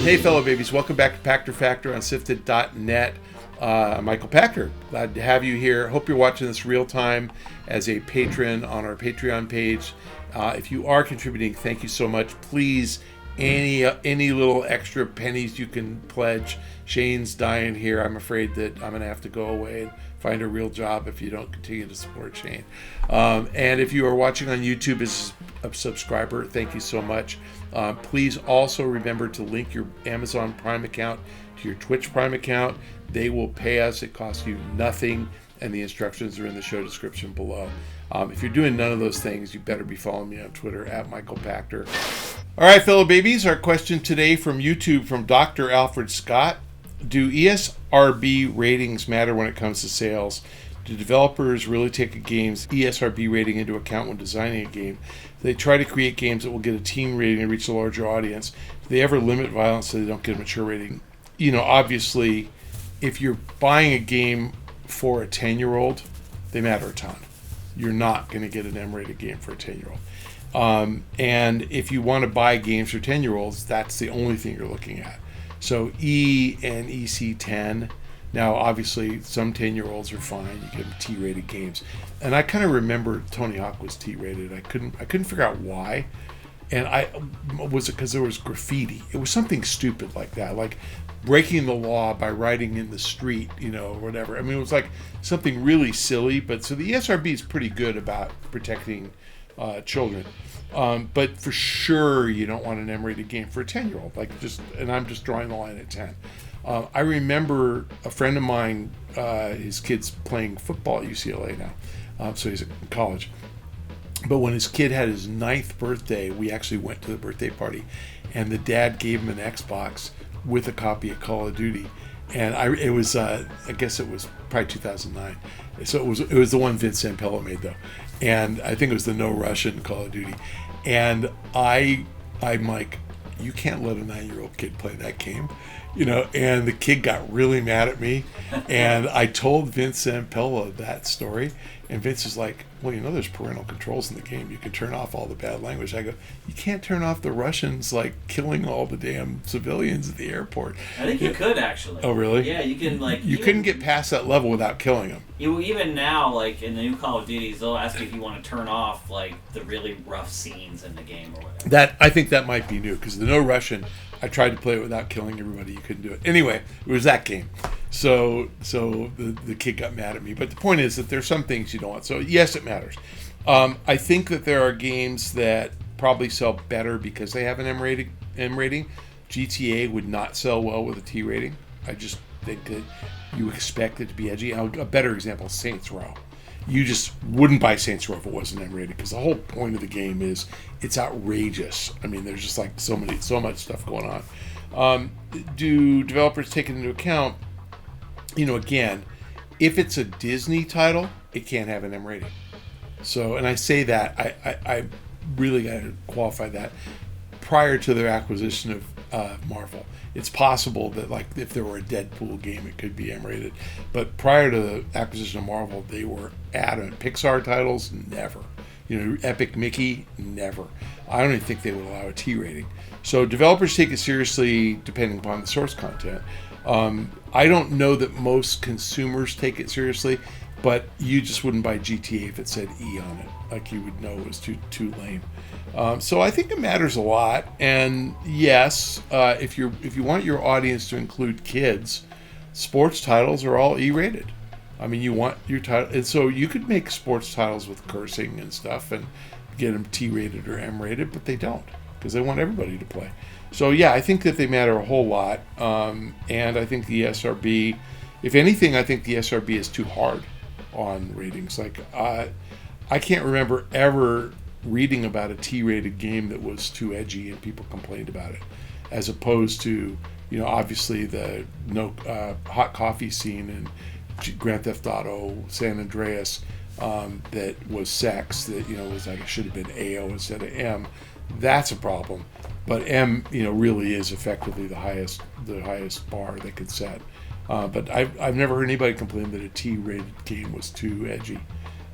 Hey, fellow babies, welcome back to Pachter Factor on SIFTD.net. I'm Michael Pachter. Glad to have you here. Hope you're watching this real time as a patron on our Patreon page. If you are contributing, thank you so much. Please, any little extra pennies you can pledge. Shane's dying here. I'm afraid that I'm going to have to go away and find a real job if you don't continue to support Shane. And if you are watching on YouTube as a subscriber, thank you so much. Please also remember to link your Amazon Prime account to your Twitch Prime account. They will pay us. It costs you nothing, and the instructions are in the show description below. If you're doing none of those things, you better be following me on Twitter at Michael Pachter. All right, fellow babies, our question today from YouTube from Dr. Alfred Scott. Do ESRB ratings matter when it comes to sales? Do developers really take a game's ESRB rating into account when designing a game? Do they try to create games that will get a teen rating and reach a larger audience? Do they ever limit violence so they don't get a mature rating? You know, obviously, if you're buying a game for a 10-year-old, they matter a ton. You're not going to get an M-rated game for a 10-year-old. And if you want to buy games for 10-year-olds, that's the only thing you're looking at. So E and EC10. Now, obviously, some 10-year-olds are fine. You get them T-rated games, and I kind of remember Tony Hawk was T-rated. I couldn't figure out why, and was it because there was graffiti? It was something stupid like that, like breaking the law by writing in the street, you know, or whatever. I mean, it was like something really silly. But so the ESRB is pretty good about protecting children. But for sure, you don't want an M-rated game for a 10-year-old. And I'm just drawing the line at 10. I remember a friend of mine, his kid's playing football at UCLA now, so he's in college. But when his kid had his 9th birthday, we actually went to the birthday party, and the dad gave him an Xbox with a copy of Call of Duty. And I guess it was probably 2009. So it was the one Vince Zampella made, though. And I think it was the No Russian Call of Duty. And I'm like, you can't let a 9-year-old kid play that game, you know. And the kid got really mad at me, and I told Vince Zampella that story, and Vince is like, well, you know, there's parental controls in the game. You can turn off all the bad language. I go, you can't turn off the Russians like killing all the damn civilians at the airport. I think you could actually. Oh, really? Yeah, you can You couldn't get past that level without killing them. Even now, like in the new Call of Duties, they'll ask you if you want to turn off like the really rough scenes in the game or whatever. I think that might be new, because the No Russian, I tried to play it without killing everybody. You couldn't do it. Anyway, it was that game. So the kid got mad at me. But the point is that there's some things you don't want. So yes, it matters. I think that there are games that probably sell better because they have an M rating. GTA would not sell well with a T rating. I just think that you expect it to be edgy. A better example is Saints Row. You just wouldn't buy Saints Row if it wasn't M-rated, because the whole point of the game is it's outrageous. I mean, there's just like so much stuff going on. Do developers take it into account? You know, again, if it's a Disney title, it can't have an M rating. So, and I say that, I really got to qualify that. Prior to their acquisition of Marvel, it's possible that, like, if there were a Deadpool game, it could be M-rated. But prior to the acquisition of Marvel, they were adamant. Pixar titles, never. You know, Epic Mickey, never. I don't even think they would allow a T rating. So developers take it seriously depending upon the source content. I don't know that most consumers take it seriously, but you just wouldn't buy GTA if it said E on it. Like, you would know it was too lame. So I think it matters a lot. And yes, if you want your audience to include kids, sports titles are all E-rated. I mean, you want your title, and so you could make sports titles with cursing and stuff and get them T-rated or M-rated, but they don't, because they want everybody to play. So yeah, I think that they matter a whole lot. And I think the ESRB, if anything, I think the ESRB is too hard on ratings. Like, I can't remember ever reading about a T-rated game that was too edgy and people complained about it, as opposed to, you know, obviously the hot coffee scene in Grand Theft Auto San Andreas that was sex, that, you know, was like, it should have been AO instead of M. That's a problem. But M, you know, really is effectively the highest bar they could set. But I've never heard anybody complain that a T-rated game was too edgy.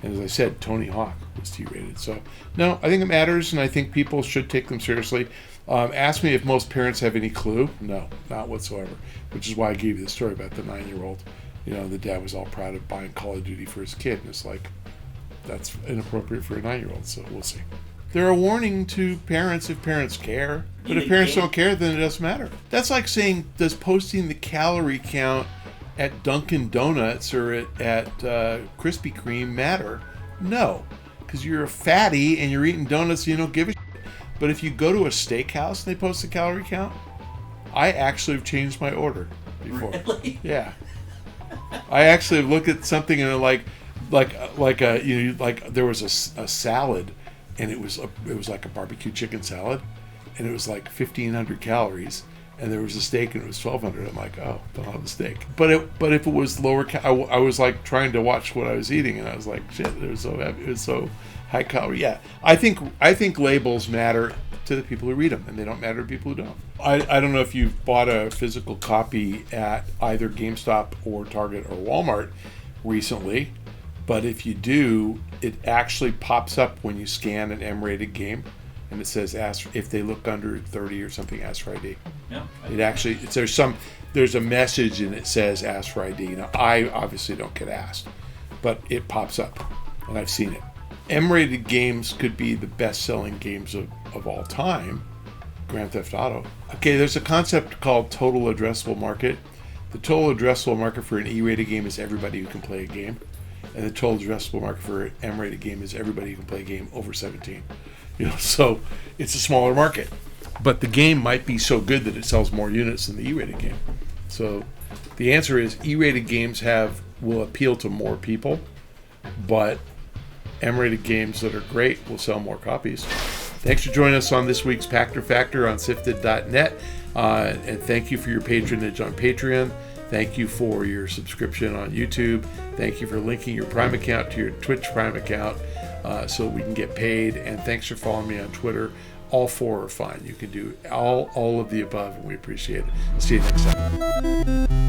And as I said, Tony Hawk was T-rated. So, no, I think it matters, and I think people should take them seriously. Ask me if most parents have any clue. No, not whatsoever. Which is why I gave you the story about the 9-year-old. The dad was all proud of buying Call of Duty for his kid. And it's like, that's inappropriate for a 9-year-old, so we'll see. They're a warning to parents if parents care. But if parents don't care, then it doesn't matter. That's like saying, does posting the calorie count at Dunkin' Donuts or at Krispy Kreme matter? No, because you're a fatty and you're eating donuts and you don't give a shit. But if you go to a steakhouse and they post the calorie count, I actually have changed my order before. Really? Yeah. I actually look at something and like there was a salad, and it was like a barbecue chicken salad, and it was like 1,500 calories. And there was a steak, and it was 1,200. I'm like, oh, don't have the steak. But if it was lower, I was like trying to watch what I was eating, and I was like, shit, it was so heavy, it was so high calorie. Yeah, I think labels matter to the people who read them, and they don't matter to people who don't. I don't know if you've bought a physical copy at either GameStop or Target or Walmart recently, but if you do, it actually pops up when you scan an M-rated game. And it says, ask if they look under 30 or something, ask for ID. Yeah. It actually, there's a message and it says ask for ID. Now, I obviously don't get asked, but it pops up and I've seen it. M-rated games could be the best-selling games of all time. Grand Theft Auto. Okay, there's a concept called total addressable market. The total addressable market for an E-rated game is everybody who can play a game. And the total addressable market for an M-rated game is everybody who can play a game over 17. So it's a smaller market, but the game might be so good that it sells more units than the E-rated game. So the answer is E-rated games will appeal to more people, but M-rated games that are great will sell more copies. Thanks for joining us on this week's Pachter Factor on SIFTD.net, and thank you for your patronage on Patreon. Thank you for your subscription on YouTube. Thank you for linking your Prime account to your Twitch Prime account. So we can get paid, and thanks for following me on Twitter. All 4 are fine. You can do all of the above, and we appreciate it. See you next time.